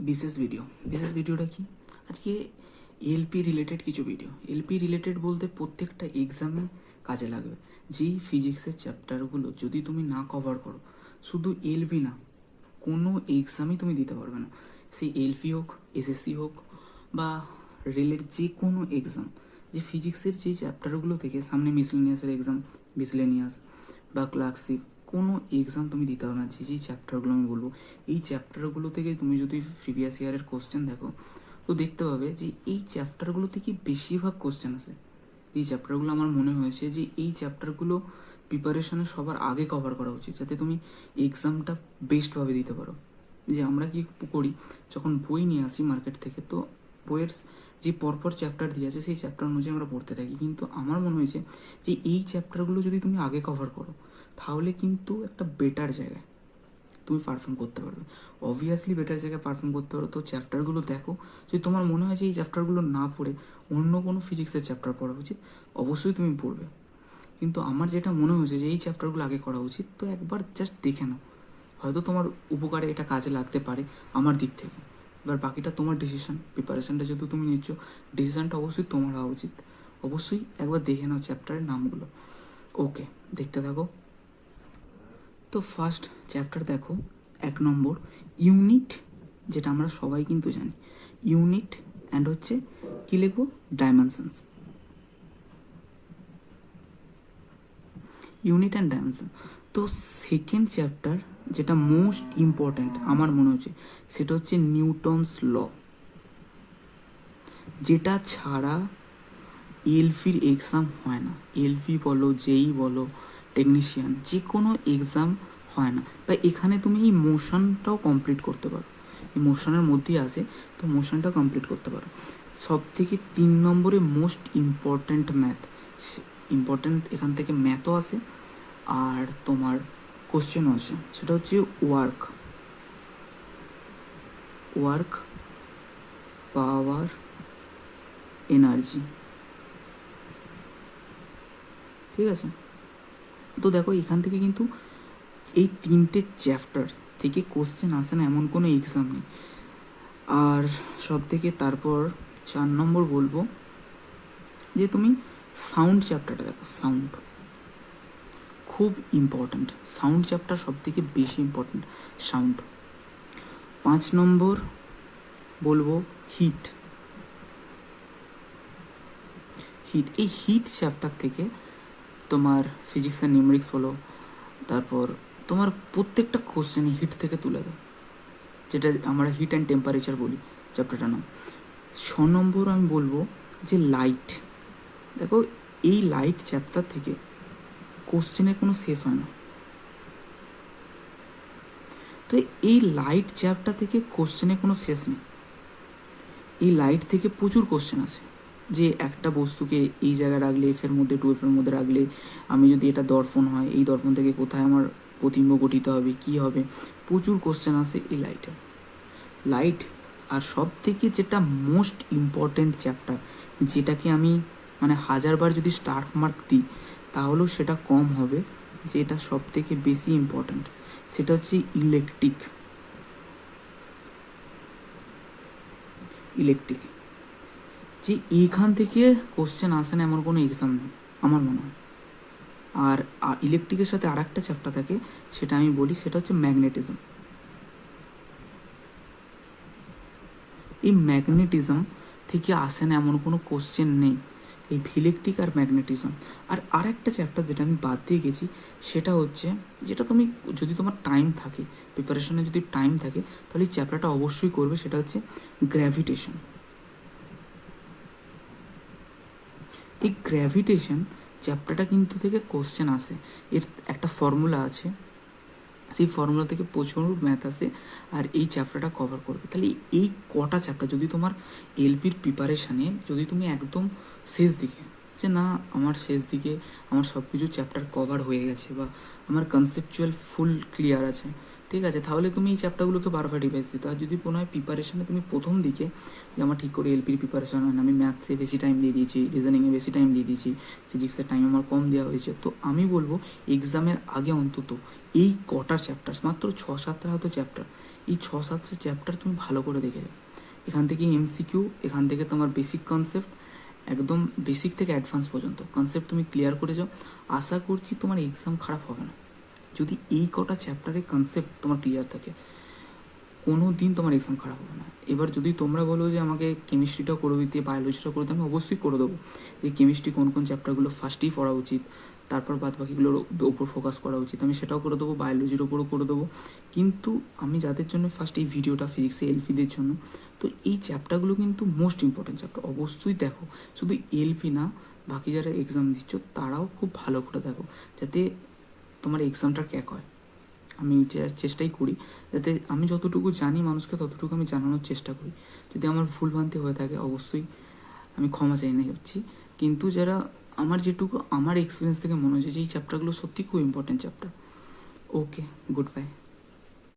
বিশেষ ভিডিওটা কি আজকে এলপি রিলেটেড কিছু ভিডিও। এলপি রিলেটেড বলতে প্রত্যেকটা এক্সামে কাজে লাগবে। যেই ফিজিক্সের চ্যাপ্টারগুলো যদি তুমি না কভার করো, শুধু এলপি না, কোনো এক্সামই তুমি দিতে পারবে না। সেই এলপি হোক, এসএসসি হোক বা রেলের যে কোনো এক্সাম, যে ফিজিক্সের যে চ্যাপ্টারগুলো থেকে সামনে মিসলেনিয়াসের এক্সাম, মিসলেনিয়াস বা ক্লার্কশিপ, কোনো এক্সাম তুমি দিতে পারবে না। যেই চ্যাপ্টারগুলো আমি বলবো, এই চ্যাপ্টারগুলো থেকে তুমি যদি প্রিভিয়াস ইয়ারের কোশ্চেন দেখো, তো দেখতে পাবে যে এই চ্যাপ্টারগুলো থেকে বেশিরভাগ কোশ্চেন আসে। এই চ্যাপ্টারগুলো আমার মনে হয়েছে যে এই চ্যাপ্টারগুলো প্রিপারেশনে সবার আগে কভার করা উচিত, যাতে তুমি এক্সামটা বেস্টভাবে দিতে পারো। যে আমরা কি করি, যখন বই নিয়ে আসি মার্কেট থেকে, তো বইয়ের যে পরপর চ্যাপ্টার দিয়ে আছে সেই চ্যাপ্টার অনুযায়ী আমরা পড়তে থাকি, কিন্তু আমার মনে হয়েছে যে এই চ্যাপ্টারগুলো যদি তুমি আগে কভার করো, তাহলে কিন্তু একটা বেটার জায়গায় তুমি পারফর্ম করতে পারবে। অবভিয়াসলি বেটার জায়গায় পারফর্ম করতে পারো। তো চ্যাপ্টারগুলো দেখো, যদি তোমার মনে হয় যে এই চ্যাপ্টারগুলো না পড়ে অন্য কোনো ফিজিক্সের চ্যাপ্টার পড়া উচিত, অবশ্যই তুমি পড়বে। কিন্তু আমার যেটা মনে হয়েছে যে এই চ্যাপ্টারগুলো আগে করা উচিত, তো একবার জাস্ট দেখে নাও, হয়তো তোমার উপকারে এটা কাজে লাগতে পারে আমার দিক থেকে। এবার বাকিটা তোমার ডিসিশন। প্রিপারেশনটা যেহেতু তুমি নিচ্ছ, ডিসিশনটা অবশ্যই তোমার হওয়া উচিত। অবশ্যই একবার দেখে নাও চ্যাপ্টারের নামগুলো। ওকে, দেখতে থাকো। তো ফার্স্ট চ্যাপ্টার দেখো, 1 নম্বর ইউনিট, যেটা আমরা সবাই কিন্তু জানি, ইউনিট অ্যান্ড হচ্ছে কী লিখবো, ডাইমেনশনস। Unit and dimension. তো সেকেন্ড চ্যাপ্টার যেটা মোস্ট ইম্পর্ট্যান্ট আমার মনে হচ্ছে, সেটা হচ্ছে নিউটনস ল, যেটা ছাড়া এলপির এক্সাম হয় না। এলপি বলো, যেই বলো, টেকনিশিয়ান, যে কোনো এক্সাম হয় না। বা এখানে তুমি এই মোশনটাও কমপ্লিট করতে পারো, এই মোশনের মধ্যেই আসে, তো মোশনটাও কমপ্লিট করতে পারো। সব থেকে 3 নম্বরে মোস্ট ইম্পর্ট্যান্ট ম্যাথ। ইম্পর্ট্যান্ট এখান থেকে ম্যাথও আসে আর তোমার কোশ্চেনও আসে, সেটা হচ্ছে ওয়ার্ক, পাওয়ার, এনার্জি। ঠিক আছে, তো দেখো এখান থেকে কিন্তু এই 3টে চ্যাপ্টার থেকে কোশ্চেন আসে না এমন কোনো এক্সাম নেই। আর সব থেকে তারপর 4 নম্বর বলবো যে তুমি সাউন্ড চ্যাপ্টারটা দেখো। সাউন্ড খুব ইম্পর্ট্যান্ট, সাউন্ড চ্যাপ্টার সব থেকে বেশি ইম্পর্ট্যান্ট, সাউন্ড। 5 নম্বর বলবো হিট। এই হিট চ্যাপ্টার থেকে তোমার ফিজিক্স অ্যান্ড নিউমেরিক্স বলো, তারপর তোমার প্রত্যেকটা কোশ্চেনে হিট থেকে তুলে দেয়, যেটা আমরা হিট অ্যান্ড টেম্পারেচার বলি চ্যাপ্টারটার নাম। 6 নম্বর আমি বলবো যে লাইট। দেখো এই লাইট চ্যাপ্টার থেকে কোশ্চেনের কোনো শেষ হয় না। তো এই লাইট চ্যাপ্টার থেকে কোশ্চেনের কোনো শেষ নেই। এই লাইট থেকে প্রচুর কোশ্চেন আছে, যে একটা বস্তুকে এই জায়গায় রাখলে, এফের মধ্যে, 2F-এর মধ্যে রাখলে, আমি যদি এটা দর্পণ হয়, এই দর্পণ থেকে কোথায় আমার প্রতিবিম্ব গঠিত হবে, কি হবে, প্রচুর কোশ্চেন আসে এই লাইট। আর সব থেকে যেটা মোস্ট ইম্পর্ট্যান্ট চ্যাপ্টার, যেটাকে আমি মানে 1000বার যদি স্টার মার্ক দিই তাহলেও সেটা কম হবে, যে এটা সব থেকে বেশি ইম্পর্ট্যান্ট, সেটা হচ্ছে ইলেকট্রিক। যে এইখান থেকে কোশ্চেন আসে না এমন কোনো এক্সাম নেই আমার মনে হয়। আর ইলেকট্রিকের সাথে আর একটা চ্যাপ্টার থাকে, সেটা আমি বলি, সেটা হচ্ছে ম্যাগনেটিজম। এই ম্যাগনেটিজম থেকে আসে না এমন কোনো কোশ্চেন নেই, এই ইলেকট্রিক আর ম্যাগনেটিজম। আর একটা চ্যাপ্টার যেটা আমি বাদ দিয়ে গেছি, সেটা হচ্ছে, যেটা তুমি যদি তোমার টাইম থাকে, প্রিপারেশনে যদি টাইম থাকে, তাহলে এই চ্যাপ্টারটা অবশ্যই করবে, সেটা হচ্ছে গ্র্যাভিটেশন। এই গ্র্যাভিটেশন চ্যাপ্টারটা কিন্তু থেকে কোশ্চেন আসে, এর একটা ফর্মুলা আছে, সেই ফর্মুলা থেকে প্রচুর ম্যাথ আসে, আর এই চ্যাপ্টারটা কভার করবে। তাহলে এই কটা চ্যাপ্টার যদি তোমার এলপির প্রিপারেশানে, যদি তুমি একদম শেষ দিকে, যে না আমার শেষ দিকে আমার সব কিছু চ্যাপ্টার কভার হয়ে গেছে, বা আমার কনসেপচুয়াল ফুল ক্লিয়ার আছে, ঠিক আছে, তাহলে তুমি এই চ্যাপ্টারগুলোকে বারবার রিভাইজ দিতে। আর যদি কোনো হয় প্রিপারেশানে তুমি প্রথম দিকে, যে আমার ঠিক করে এলপির প্রিপারেশন হয় না, আমি ম্যাথে বেশি টাইম দিয়ে দিয়েছি, রিজনিংয়ে বেশি টাইম দিয়ে দিয়েছি, ফিজিক্সের টাইম আমার কম দেওয়া হয়েছে, তো আমি বলবো এক্সামের আগে অন্তত এই কটা চ্যাপ্টার, মাত্র 6-7টা হয়তো চ্যাপ্টার, এই 6-7টা চ্যাপ্টার তুমি ভালো করে দেখে যাও। এখান থেকে এমসিকিউ, এখান থেকে তোমার বেসিক কনসেপ্ট, একদম বেসিক থেকে অ্যাডভান্স পর্যন্ত কনসেপ্ট তুমি ক্লিয়ার করে যাও। আশা করছি তোমার এক্সাম খারাপ হবে না। যদি এই কটা চ্যাপ্টারের কনসেপ্ট তোমার ক্লিয়ার থাকে, কোনো দিন তোমার এক্সাম খারাপ হবে না। এবার যদি তোমরা বলো যে আমাকে কেমিস্ট্রিটা করে দিতে, বায়োলজিটা করে দিতে, আমি অবশ্যই করে দেবো। এই কেমিস্ট্রি কোন কোন চ্যাপ্টারগুলো ফার্স্টেই পড়া উচিত, তারপর বাদ বাকিগুলোর ওপর ফোকাস করা উচিত, আমি সেটাও করে দেবো, বায়োলজির ওপরও করে দেবো। কিন্তু আমি যাদের জন্য ফার্স্ট এই ভিডিওটা, ফিজিক্সে এলপিদের জন্য, তো এই চ্যাপ্টারগুলো কিন্তু মোস্ট ইম্পর্টেন্ট চ্যাপ্টার, অবশ্যই দেখো। শুধু এলপি না, বাকি যারা এক্সাম দিচ্ছ তারাও খুব ভালো করে দেখো, যাতে তোমার এক্সামটা ক্র্যাক হয়। আমি চেষ্টাই করি যাতে আমি যতটুকু জানি মানুষকে ততটুকু আমি জানানোর চেষ্টা করি। যদি আমার ভুলভ্রান্তি হয়ে থাকে অবশ্যই আমি ক্ষমা চাই না যাচ্ছি। কিন্তু যারা আমার যেটুকু আমার এক্সপিরিয়েন্স থেকে মনে হচ্ছে যে এই চ্যাপ্টারগুলো সত্যি খুব ইম্পর্টেন্ট চ্যাপ্টার। ওকে, গুড বাই।